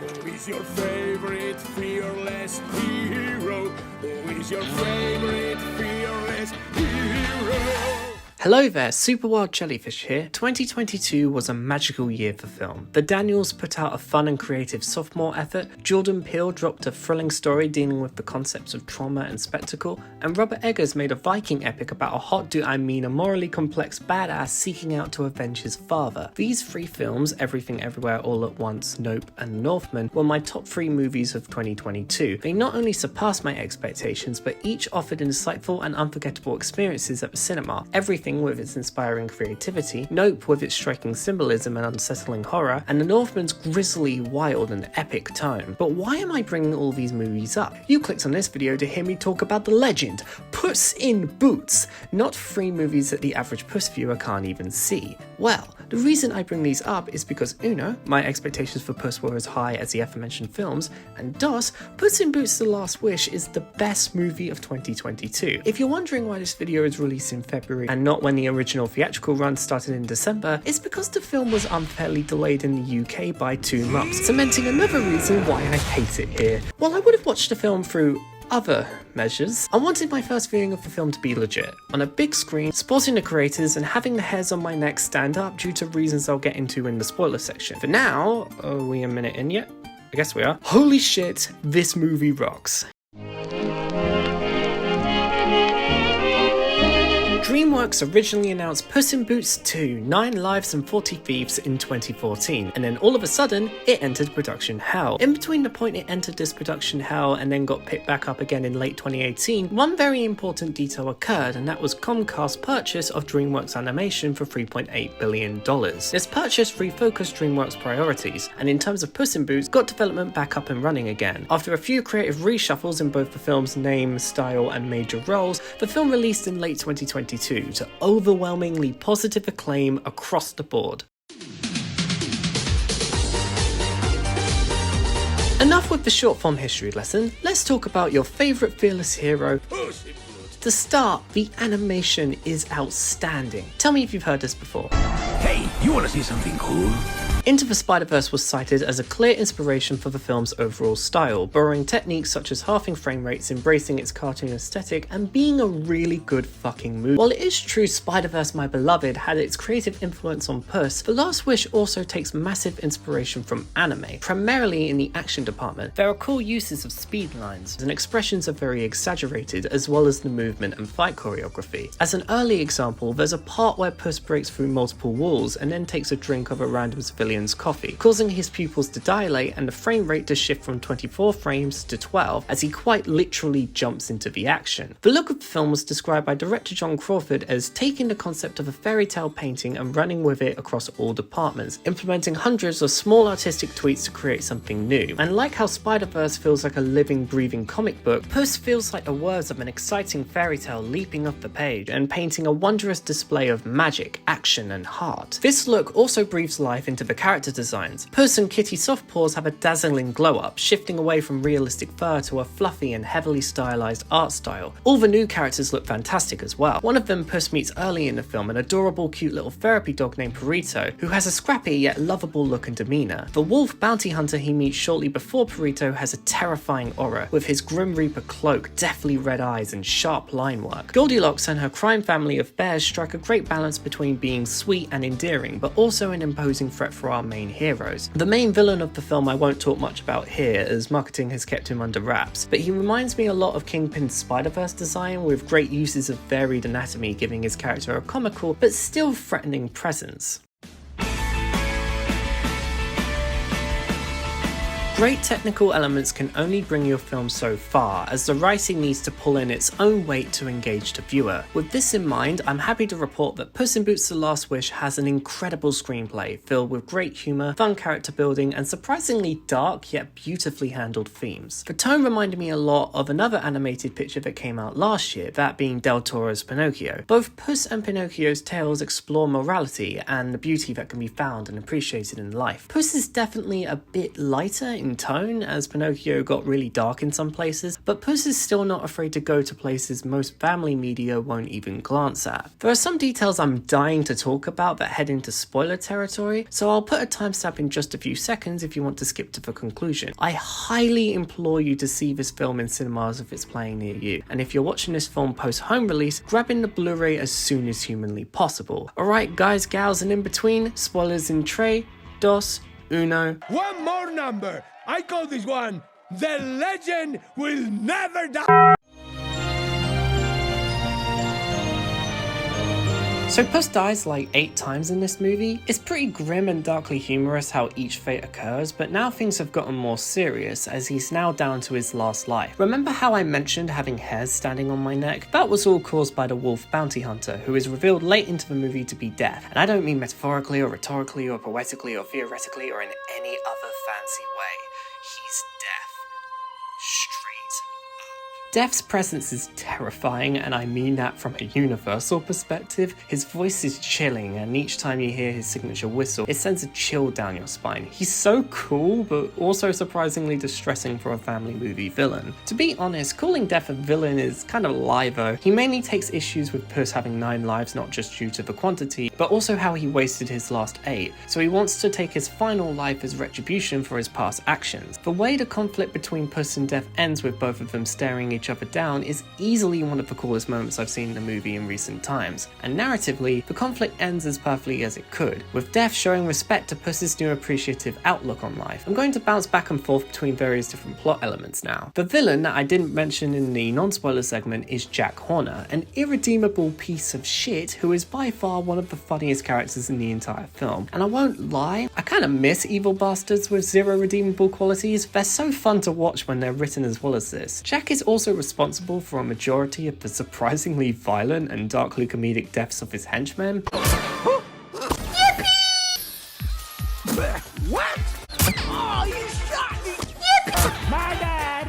Who is your favorite fearless hero? Who is your favorite fearless hero? Hello there, superwildejellyfish here. 2022 was a magical year for film. The Daniels put out a fun and creative sophomore effort, Jordan Peele dropped a thrilling story dealing with the concepts of trauma and spectacle, and Robert Eggers made a Viking epic about a hot do I mean a morally complex badass seeking out to avenge his father. These three films, Everything Everywhere All at Once, Nope and Northman, were my top 3 movies of 2022. They not only surpassed my expectations, but each offered insightful and unforgettable experiences at the cinema. Everything with its inspiring creativity, Nope with its striking symbolism and unsettling horror, and The Northman's grisly, wild and epic tone. But why am I bringing all these movies up? You clicked on this video to hear me talk about the legend, Puss in Boots, not 3 movies that the average Puss viewer can't even see. Well, the reason I bring these up is because uno, my expectations for Puss were as high as the aforementioned films, and dos, Puss in Boots The Last Wish is the best movie of 2022. If you're wondering why this video is released in February and not when the original theatrical run started in December, it's because the film was unfairly delayed in the UK by 2 months, cementing another reason why I hate it here. While I would have watched the film through other measures, I wanted my first viewing of the film to be legit, on a big screen, supporting the creators and having the hairs on my neck stand up due to reasons I'll get into in the spoiler section. For now, are we a minute in yet? I guess we are. Holy shit, this movie rocks. DreamWorks originally announced Puss in Boots 2, 9 Lives and 40 Thieves in 2014, and then all of a sudden, it entered production hell. In between the point it entered this production hell and then got picked back up again in late 2018, one very important detail occurred, and that was Comcast's purchase of DreamWorks Animation for $3.8 billion. This purchase refocused DreamWorks' priorities, and in terms of Puss in Boots, got development back up and running again. After a few creative reshuffles in both the film's name, style, and major roles, the film released in late 2022 to overwhelmingly positive acclaim across the board. Enough with the short form history lesson, let's talk about your favourite fearless hero. To start, the animation is outstanding. Tell me if you've heard this before. Hey, you want to see something cool? Into the Spider-Verse was cited as a clear inspiration for the film's overall style, borrowing techniques such as halving frame rates, embracing its cartoon aesthetic, and being a really good fucking movie. While it is true Spider-Verse My Beloved had its creative influence on Puss, The Last Wish also takes massive inspiration from anime, primarily in the action department. There are cool uses of speed lines, and expressions are very exaggerated, as well as the movement and fight choreography. As an early example, there's a part where Puss breaks through multiple walls and then takes a drink of a random civilian's coffee, causing his pupils to dilate and the frame rate to shift from 24 frames to 12 as he quite literally jumps into the action. The look of the film was described by director John Crawford as taking the concept of a fairy tale painting and running with it across all departments, implementing hundreds of small artistic tweaks to create something new. And like how Spider-Verse feels like a living, breathing comic book, Puss feels like the words of an exciting fairy tale leaping off the page and painting a wondrous display of magic, action, and heart. This look also breathes life into the character designs. Puss and Kitty Softpaws have a dazzling glow-up, shifting away from realistic fur to a fluffy and heavily stylized art style. All the new characters look fantastic as well. One of them Puss meets early in the film, an adorable cute little therapy dog named Perito, who has a scrappy yet lovable look and demeanor. The wolf bounty hunter he meets shortly before Perito has a terrifying aura, with his Grim Reaper cloak, deathly red eyes, and sharp line work. Goldilocks and her crime family of bears strike a great balance between being sweet and endearing, but also an imposing threat for our main heroes. The main villain of the film I won't talk much about here, as marketing has kept him under wraps, but he reminds me a lot of Kingpin's Spider-Verse design, with great uses of varied anatomy giving his character a comical but still threatening presence. Great technical elements can only bring your film so far, as the writing needs to pull in its own weight to engage the viewer. With this in mind, I'm happy to report that Puss in Boots The Last Wish has an incredible screenplay, filled with great humour, fun character building, and surprisingly dark yet beautifully handled themes. The tone reminded me a lot of another animated picture that came out last year, that being Del Toro's Pinocchio. Both Puss and Pinocchio's tales explore morality and the beauty that can be found and appreciated in life. Puss is definitely a bit lighter in in tone, as Pinocchio got really dark in some places, but Puss is still not afraid to go to places most family media won't even glance at. There are some details I'm dying to talk about that head into spoiler territory, so I'll put a timestamp in just a few seconds if you want to skip to the conclusion. I highly implore you to see this film in cinemas if it's playing near you, and if you're watching this film post-home release, grabbing the Blu-ray as soon as humanly possible. Alright guys, gals, and in between, spoilers in tres, dos, uno. One more number. I call this one The Legend Will Never Die. So Puss dies like 8 times in this movie. It's pretty grim and darkly humorous how each fate occurs, but now things have gotten more serious as he's now down to his last life. Remember how I mentioned having hairs standing on my neck? That was all caused by the wolf bounty hunter, who is revealed late into the movie to be deaf. And I don't mean metaphorically or rhetorically or poetically or theoretically or in any other fancy way. He's deaf. Straight up. Deaf's presence is terrifying, and I mean that from a universal perspective. His voice is chilling, and each time you hear his signature whistle, it sends a chill down your spine. He's so cool, but also surprisingly distressing for a family movie villain. To be honest, calling Deaf a villain is kind of lie though. He mainly takes issues with Puss having 9 lives, not just due to the quantity, but also how he wasted his last 8, so he wants to take his final life as retribution for his past actions. The way the conflict between Puss and Deaf ends with both of them staring each other down is easily one of the coolest moments I've seen in a movie in recent times, and narratively, the conflict ends as perfectly as it could, with Deaf showing respect to Puss's new appreciative outlook on life. I'm going to bounce back and forth between various different plot elements now. The villain that I didn't mention in the non-spoiler segment is Jack Horner, an irredeemable piece of shit who is by far one of the funniest characters in the entire film. And I won't lie, I kind of miss evil bastards with 0 redeemable qualities. They're so fun to watch when they're written as well as this. Jack is also responsible for a majority of the surprisingly violent and darkly comedic deaths of his henchmen. What? Oh, you shot me! My dad!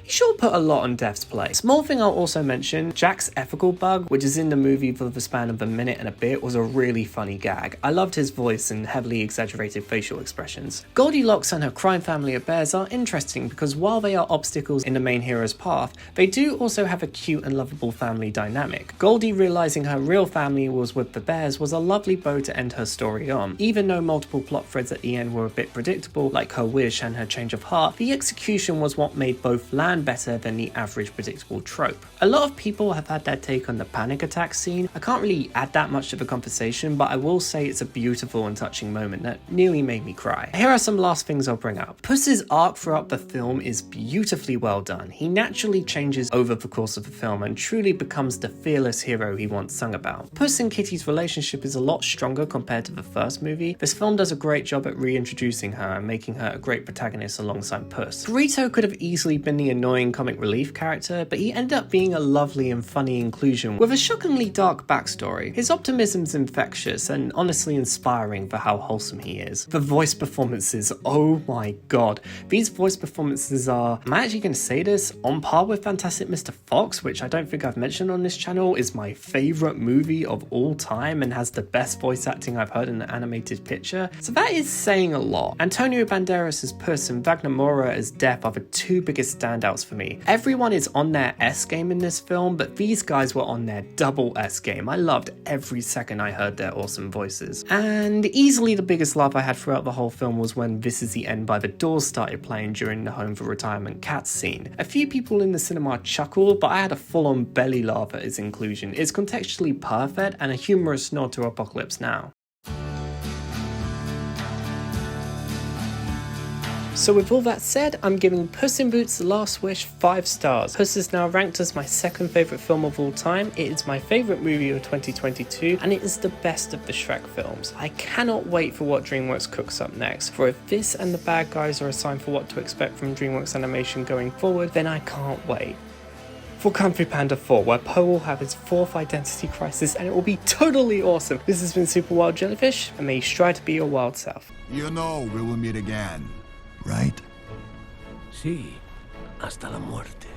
He sure put a lot on Deaf's plate. Small thing I'll also mention, Jack's ethical bug, which is in the movie for the span of a minute and a bit, was a really funny gag. I loved his voice and heavily exaggerated facial expressions. Goldilocks and her crime family of bears are interesting because while they are obstacles in the main hero's path, they do also have a cute and lovable family dynamic. Goldie realizing her real family was with the bears was a lovely bow to end her story on. Even though multiple plot threads at the end were a bit predictable, like her wish and her change of heart, the execution was what made both land better than the average predictable trope. A lot of people have had their take on the panic attack scene. I can't really add that much to the conversation, but I will say it's a beautiful and touching moment that nearly made me cry. Here are some last things I'll bring up. Puss's arc throughout the film is beautifully well done. He naturally changes over the course of the film and truly becomes the fearless hero he once sung about. Puss and Kitty's relationship is a lot stronger compared to the first movie. This film does a great job at reintroducing her and making her a great protagonist alongside Puss. Burrito could have easily been the annoying comic relief character, but he ended up being a lovely and funny inclusion with a shockingly dark backstory. His optimism's infectious and honestly inspiring for how wholesome he is. The voice performances, oh my god. These voice performances are, am I actually going to say this, on par with Fantastic Mr. Fox, which I don't think I've mentioned on this channel, is my favourite movie of all time and has the best voice acting I've heard in an animated picture. So that is saying a lot. Antonio Banderas as Puss and Wagner Moura as Deaf are the 2 biggest standouts for me. Everyone is on their S game in this film, but these guys were on their double S game. I loved every second I heard their awesome voices. And easily the biggest laugh I had throughout the whole film was when This Is the End by the Doors started playing during the Home for Retirement Cats scene. A few people in the cinema chuckled, but I had a full-on belly laugh at its inclusion. It's contextually perfect and a humorous nod to Apocalypse Now. So with all that said, I'm giving Puss in Boots The Last Wish 5 stars. Puss is now ranked as my 2nd favourite film of all time. It is my favourite movie of 2022 and it is the best of the Shrek films. I cannot wait for what DreamWorks cooks up next, for if this and The Bad Guys are a sign for what to expect from DreamWorks animation going forward, then I can't wait for Kung Fu Panda 4, where Po will have his 4th identity crisis and it will be totally awesome. This has been Super Wild Jellyfish, and may you strive to be your wild self. You know we will meet again, right? Sí, hasta la muerte.